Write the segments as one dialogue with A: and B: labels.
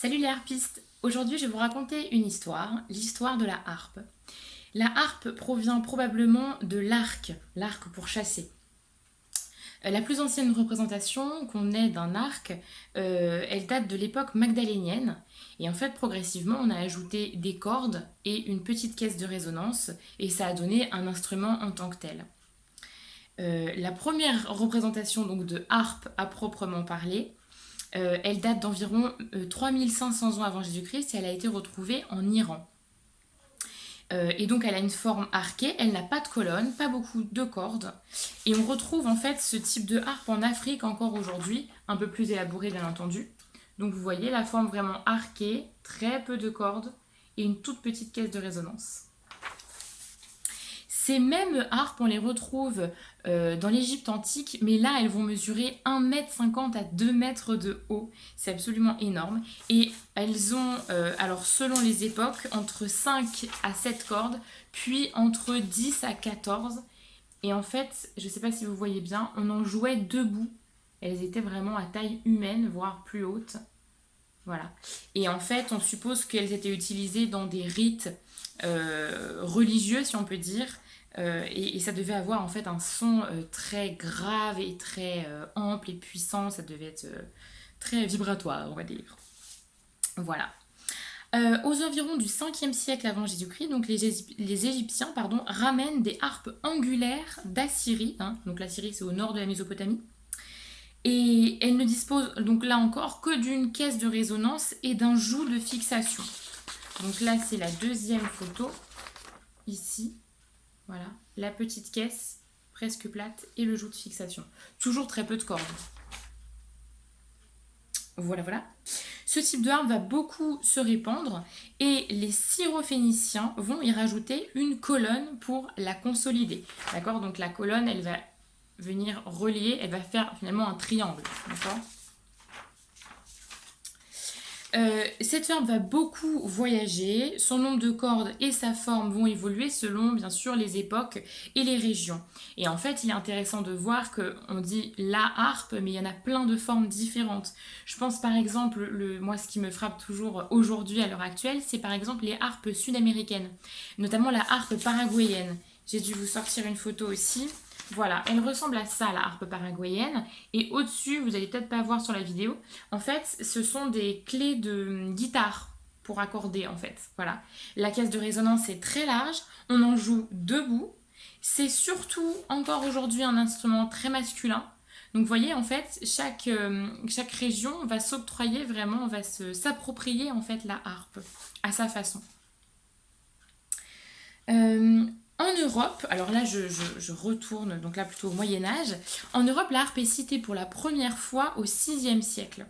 A: Salut les harpistes! Aujourd'hui je vais vous raconter une histoire, l'histoire de la harpe. La harpe provient probablement de l'arc pour chasser. La plus ancienne représentation qu'on ait d'un arc, elle date de l'époque magdalénienne. Et en fait, progressivement, on a ajouté des cordes et une petite caisse de résonance, et ça a donné un instrument en tant que tel. La première représentation donc de harpe à proprement parler, elle date d'environ 3500 ans avant Jésus-Christ et elle a été retrouvée en Iran. Et donc elle a une forme arquée, elle n'a pas de colonne, pas beaucoup de cordes. Et on retrouve en fait ce type de harpe en Afrique encore aujourd'hui, un peu plus élaboré bien entendu. Donc vous voyez la forme vraiment arquée, très peu de cordes et une toute petite caisse de résonance. Ces mêmes harpes, on les retrouve dans l'Égypte antique, mais là, elles vont mesurer 1,50 m à 2 mètres de haut. C'est absolument énorme. Et elles ont, alors selon les époques, entre 5 à 7 cordes, puis entre 10 à 14. Et en fait, je ne sais pas si vous voyez bien, on en jouait debout. Elles étaient vraiment à taille humaine, voire plus haute. Voilà. Et en fait, on suppose qu'elles étaient utilisées dans des rites religieux, si on peut dire. Et ça devait avoir en fait un son très grave et très ample et puissant. Ça devait être très vibratoire, on va dire. Voilà. Aux environs du 5e siècle avant Jésus-Christ, donc les Égyptiens ramènent des harpes angulaires d'Assyrie. Donc l'Assyrie, c'est au nord de la Mésopotamie. Et elles ne disposent donc là encore que d'une caisse de résonance et d'un joug de fixation. Donc là, c'est la deuxième photo, ici. Voilà, la petite caisse, presque plate, et le joug de fixation. Toujours très peu de cordes. Voilà, voilà. Ce type de harpe va beaucoup se répandre et les syrophéniciens vont y rajouter une colonne pour la consolider. D'accord? Donc la colonne, elle va venir relier, elle va faire finalement un triangle. D'accord? Cette harpe va beaucoup voyager, son nombre de cordes et sa forme vont évoluer selon bien sûr les époques et les régions. Et en fait, il est intéressant de voir qu'on dit la harpe, mais il y en a plein de formes différentes. Je pense par exemple, moi ce qui me frappe toujours aujourd'hui à l'heure actuelle, c'est par exemple les harpes sud-américaines, notamment la harpe paraguayenne. J'ai dû vous sortir une photo aussi. Voilà, elle ressemble à ça, la harpe paraguayenne. Et au-dessus, vous allez peut-être pas voir sur la vidéo, en fait, ce sont des clés de guitare pour accorder, en fait. Voilà. La caisse de résonance est très large, on en joue debout. C'est surtout, encore aujourd'hui, un instrument très masculin. Donc, vous voyez, en fait, chaque région va s'octroyer vraiment, va s'approprier, en fait, la harpe à sa façon. En Europe, alors là je retourne donc là plutôt au Moyen-Âge, en Europe la harpe est citée pour la première fois au 6e siècle.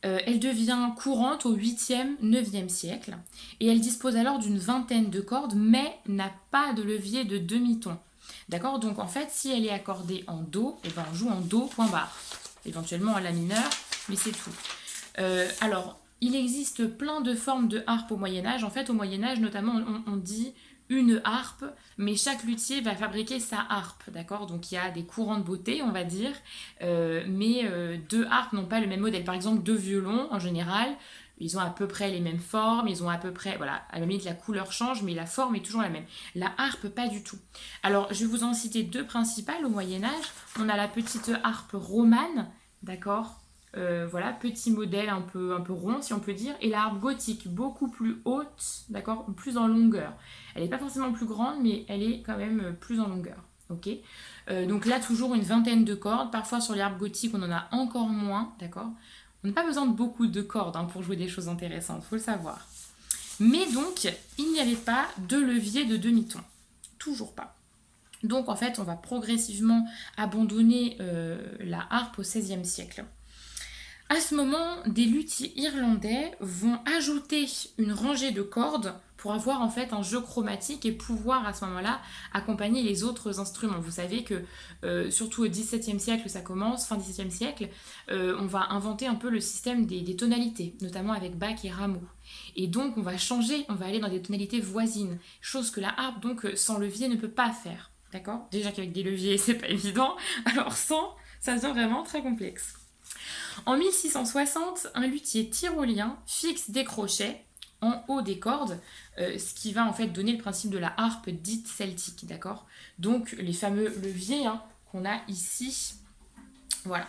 A: Elle devient courante au 8e, 9e siècle et elle dispose alors d'une vingtaine de cordes mais n'a pas de levier de demi-ton. D'accord? Donc en fait si elle est accordée en Do, et ben on joue en Do point barre, éventuellement en La mineur, mais c'est tout. Alors il existe plein de formes de harpe au Moyen-Âge. En fait au Moyen-Âge notamment on dit une harpe, mais chaque luthier va fabriquer sa harpe, d'accord? Donc il y a des courants de beauté, on va dire, mais deux harpes n'ont pas le même modèle. Par exemple, deux violons, en général, ils ont à peu près les mêmes formes, ils ont à peu près, voilà, à la limite la couleur change, mais la forme est toujours la même. La harpe, pas du tout. Alors, je vais vous en citer deux principales au Moyen-Âge. On a la petite harpe romane, d'accord? Voilà, petit modèle un peu rond si on peut dire, et la harpe gothique, beaucoup plus haute, d'accord, plus en longueur. Elle n'est pas forcément plus grande, mais elle est quand même plus en longueur. Ok. Donc là, toujours une vingtaine de cordes. Parfois, sur les harpes gothiques, on en a encore moins, d'accord. On n'a pas besoin de beaucoup de cordes pour jouer des choses intéressantes, faut le savoir. Mais donc, il n'y avait pas de levier de demi-ton. Toujours pas. Donc, en fait, on va progressivement abandonner la harpe au XVIe siècle. À ce moment, des luthiers irlandais vont ajouter une rangée de cordes pour avoir en fait un jeu chromatique et pouvoir à ce moment-là accompagner les autres instruments. Vous savez que surtout au XVIIe siècle, ça commence, fin XVIIe siècle, on va inventer un peu le système des tonalités, notamment avec Bach et Rameau. Et donc on va changer, on va aller dans des tonalités voisines, chose que la harpe donc sans levier ne peut pas faire. D'accord? Déjà qu'avec des leviers c'est pas évident, alors sans, ça devient vraiment très complexe. En 1660, un luthier tyrolien fixe des crochets en haut des cordes, ce qui va en fait donner le principe de la harpe dite celtique, d'accord? Donc les fameux leviers hein, qu'on a ici, voilà.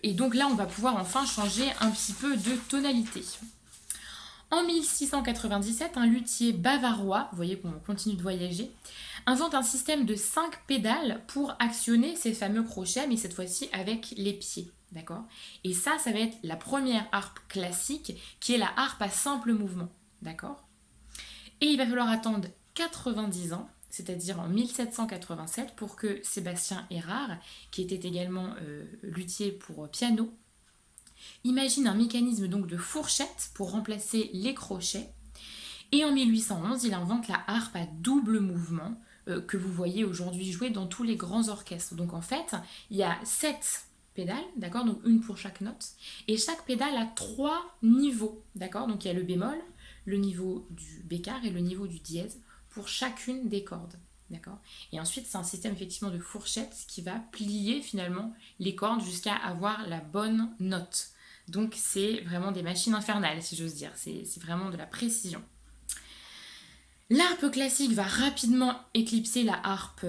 A: Et donc là, on va pouvoir enfin changer un petit peu de tonalité. En 1697, un luthier bavarois, vous voyez qu'on continue de voyager, invente un système de 5 pédales pour actionner ces fameux crochets, mais cette fois-ci avec les pieds. D'accord? Et ça va être la première harpe classique, qui est la harpe à simple mouvement. D'accord? Et il va falloir attendre 90 ans, c'est-à-dire en 1787, pour que Sébastien Erard, qui était également luthier pour piano, imagine un mécanisme donc de fourchette pour remplacer les crochets. Et en 1811, il invente la harpe à double mouvement que vous voyez aujourd'hui jouer dans tous les grands orchestres. Donc en fait, il y a 7 pédales, d'accord, donc une pour chaque note. Et chaque pédale a 3 niveaux, d'accord. Donc il y a le bémol, le niveau du bécard et le niveau du dièse pour chacune des cordes. D'accord. Et ensuite, c'est un système effectivement de fourchette qui va plier finalement les cordes jusqu'à avoir la bonne note. Donc c'est vraiment des machines infernales, si j'ose dire. C'est vraiment de la précision. L'harpe classique va rapidement éclipser la harpe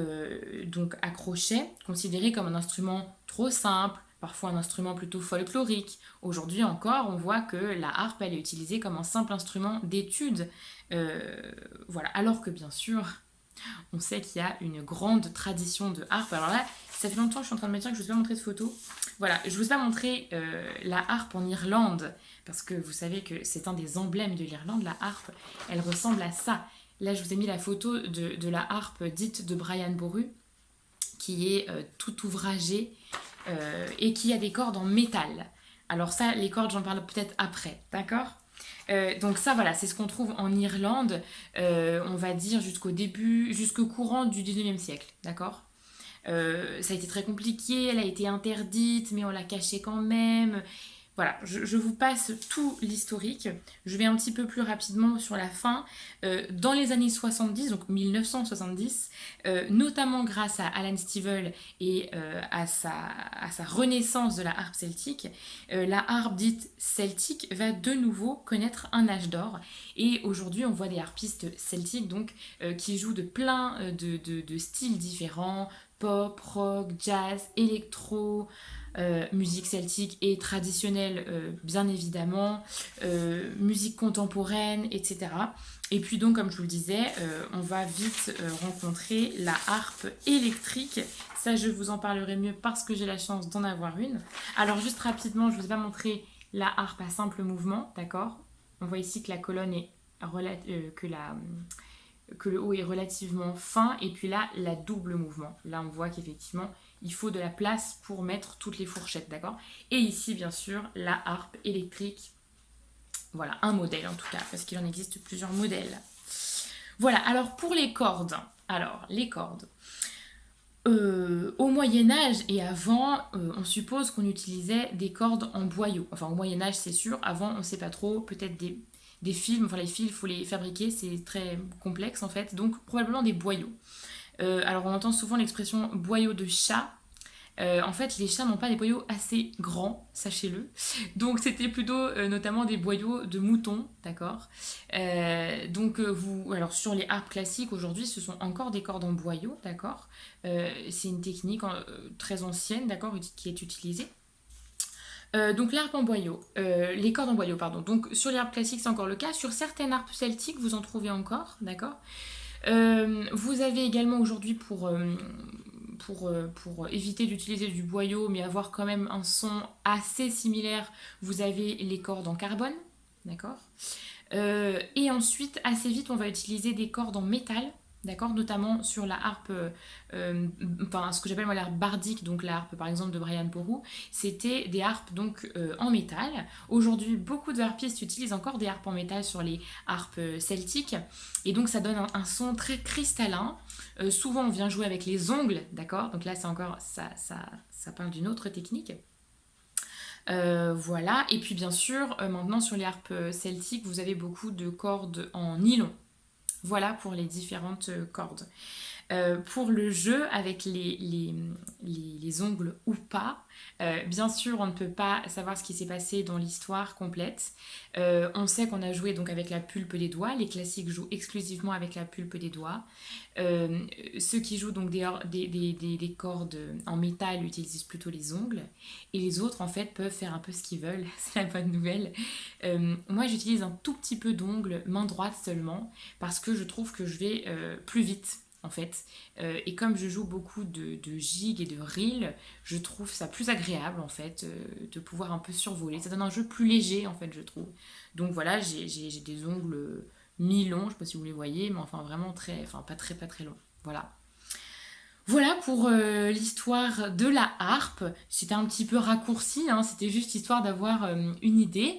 A: donc à crochet, considérée comme un instrument trop simple, parfois un instrument plutôt folklorique. Aujourd'hui encore, on voit que la harpe elle est utilisée comme un simple instrument d'étude. Voilà. Alors que bien sûr, on sait qu'il y a une grande tradition de harpe. Alors là, ça fait longtemps que je suis en train de me dire que je ne vous ai pas montré de photos. Voilà, je ne vous ai pas montré la harpe en Irlande, parce que vous savez que c'est un des emblèmes de l'Irlande, la harpe, elle ressemble à ça. Là, je vous ai mis la photo de la harpe dite de Brian Boru, qui est tout ouvragée et qui a des cordes en métal. Alors ça, les cordes, j'en parle peut-être après, d'accord? Donc ça, voilà, c'est ce qu'on trouve en Irlande, on va dire jusqu'au courant du 19e siècle, d'accord? Ça a été très compliqué, elle a été interdite, mais on l'a cachée quand même. Voilà, je vous passe tout l'historique. Je vais un petit peu plus rapidement sur la fin. Dans les années 70, donc 1970, notamment grâce à Alan Stivell et à sa renaissance de la harpe celtique, la harpe dite celtique va de nouveau connaître un âge d'or. Et aujourd'hui, on voit des harpistes celtiques donc, qui jouent de plein de styles différents, pop, rock, jazz, électro, musique celtique et traditionnelle bien évidemment, musique contemporaine, etc. Et puis donc comme je vous le disais, on va vite rencontrer la harpe électrique. Ça je vous en parlerai mieux parce que j'ai la chance d'en avoir une. Alors juste rapidement, je ne vous ai pas montré la harpe à simple mouvement, d'accord? On voit ici que la colonne est que le haut est relativement fin, et puis là, la double mouvement. Là, on voit qu'effectivement, il faut de la place pour mettre toutes les fourchettes, d'accord? Et ici, bien sûr, la harpe électrique. Voilà, un modèle en tout cas, parce qu'il en existe plusieurs modèles. Voilà, alors pour les cordes. Alors, les cordes. Au Moyen-Âge et avant, on suppose qu'on utilisait des cordes en boyau. Enfin, au Moyen-Âge, c'est sûr. Avant, on ne sait pas trop. Peut-être des fils. Enfin, les fils, il faut les fabriquer. C'est très complexe, en fait. Donc, probablement des boyaux. Alors, on entend souvent l'expression boyau de chat. En fait, les chats n'ont pas des boyaux assez grands, sachez-le. Donc, c'était plutôt notamment des boyaux de moutons, d'accord. Alors sur les harpes classiques aujourd'hui, ce sont encore des cordes en boyau, d'accord. C'est une technique très ancienne, d'accord, qui est utilisée. Donc l'harpe en boyau, les cordes en boyau, pardon. Donc sur les harpes classiques, c'est encore le cas. Sur certaines harpes celtiques, vous en trouvez encore, d'accord. Vous avez également aujourd'hui pour éviter d'utiliser du boyau mais avoir quand même un son assez similaire, vous avez les cordes en carbone, d'accord. Et ensuite, assez vite, on va utiliser des cordes en métal, d'accord, notamment sur la harpe, ce que j'appelle moi l'harpe bardique, donc la harpe par exemple de Brian Boru, c'était des harpes donc en métal. Aujourd'hui, beaucoup de harpistes utilisent encore des harpes en métal sur les harpes celtiques, et donc ça donne un son très cristallin. Souvent, on vient jouer avec les ongles, d'accord, donc là c'est encore ça parle d'une autre technique. Voilà, et puis bien sûr, maintenant sur les harpes celtiques, vous avez beaucoup de cordes en nylon. Voilà pour les différentes cordes. pour le jeu avec les ongles ou pas. Bien sûr, on ne peut pas savoir ce qui s'est passé dans l'histoire complète. On sait qu'on a joué donc avec la pulpe des doigts. Les classiques jouent exclusivement avec la pulpe des doigts. Euh, Ceux qui jouent donc des cordes en métal utilisent plutôt les ongles. Et les autres, en fait, peuvent faire un peu ce qu'ils veulent. C'est la bonne nouvelle. Moi, j'utilise un tout petit peu d'ongles, main droite seulement, parce que je trouve que je vais plus vite. En fait. Et comme je joue beaucoup de gigs et de reels, je trouve ça plus agréable en fait de pouvoir un peu survoler. Ça donne un jeu plus léger en fait, je trouve. Donc voilà, j'ai des ongles mi-longs, je sais pas si vous les voyez, mais enfin vraiment très, enfin pas très longs. Voilà. Voilà pour l'histoire de la harpe. C'était un petit peu raccourci, hein, c'était juste histoire d'avoir une idée.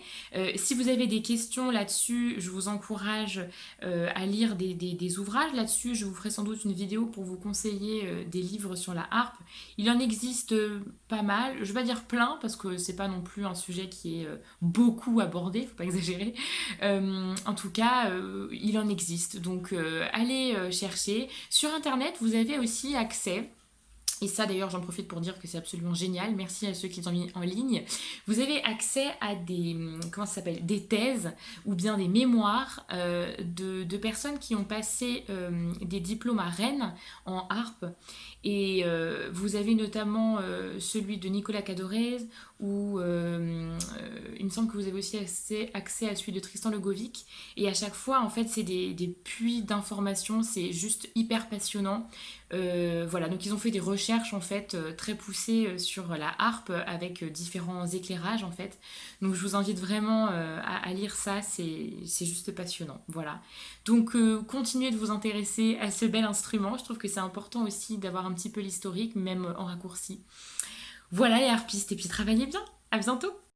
A: Si vous avez des questions là-dessus, je vous encourage à lire des ouvrages là-dessus. Je vous ferai sans doute une vidéo pour vous conseiller des livres sur la harpe. Il en existe pas mal. Je vais pas dire plein parce que c'est pas non plus un sujet qui est beaucoup abordé, faut pas exagérer. En tout cas, il en existe. Donc allez chercher. Sur Internet, vous avez aussi accès. Et ça d'ailleurs j'en profite pour dire que c'est absolument génial, merci à ceux qui l'ont mis en ligne. Vous avez accès à comment ça s'appelle, des thèses ou bien des mémoires de personnes qui ont passé des diplômes à Rennes en harpe. Et vous avez notamment celui de Nicolas Cadorez, ou il me semble que vous avez aussi accès à celui de Tristan Legovic. Et à chaque fois, en fait, c'est des puits d'informations, c'est juste hyper passionnant. Voilà, donc ils ont fait des recherches en fait très poussées sur la harpe avec différents éclairages en fait. Donc je vous invite vraiment à lire ça, c'est juste passionnant. Voilà. Donc continuez de vous intéresser à ce bel instrument. Je trouve que c'est important aussi d'avoir un petit peu l'historique, même en raccourci. Voilà les harpistes, et puis travaillez bien. À bientôt.